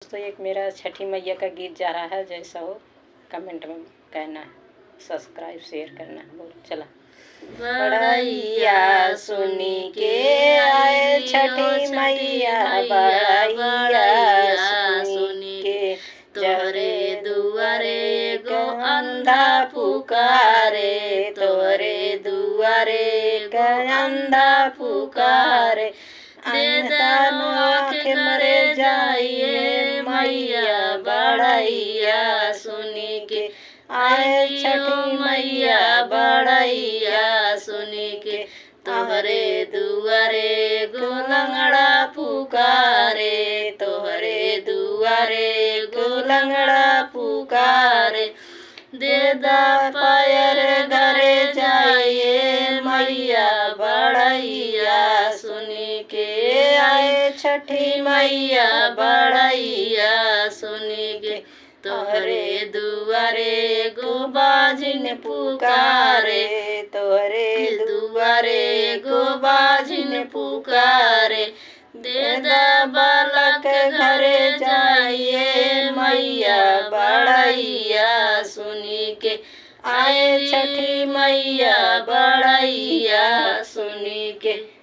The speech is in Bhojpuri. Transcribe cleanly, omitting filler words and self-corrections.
दोस्तों एक मेरा छठी मैया का गीत जा रहा है, जैसा हो कमेंट में कहना है, सब्सक्राइब शेयर करना है। बोल चला। बड़ैया सुनी के आए छठी मैया, बड़ैया सुनी के तोरे दुआरे गो अंधा पुकारे, तोरे दुआरे गो अंधा पुकारे। आँख मरे जाइए मैया, बड़ैया सुनी के आए छठी मैया, बड़ैया सुनी के तोहरे दुआरे गो लंगड़ा पुकारे, तोहरे दुआरे गो लंगड़ा पुकारे। देदा पायर घरे जाइए मैया, बड़ैया सुनी के आए छठी मैया, बड़ैया सुनी के तोहरे दुआरे गो बाजिन पुकारे, तोहरे दुआरे गो बाजिन पुकारे। देदा बालक घरे जाइए मैया, बड़ैया सुनी के आए छठी मैया, बड़ैया सुनी के।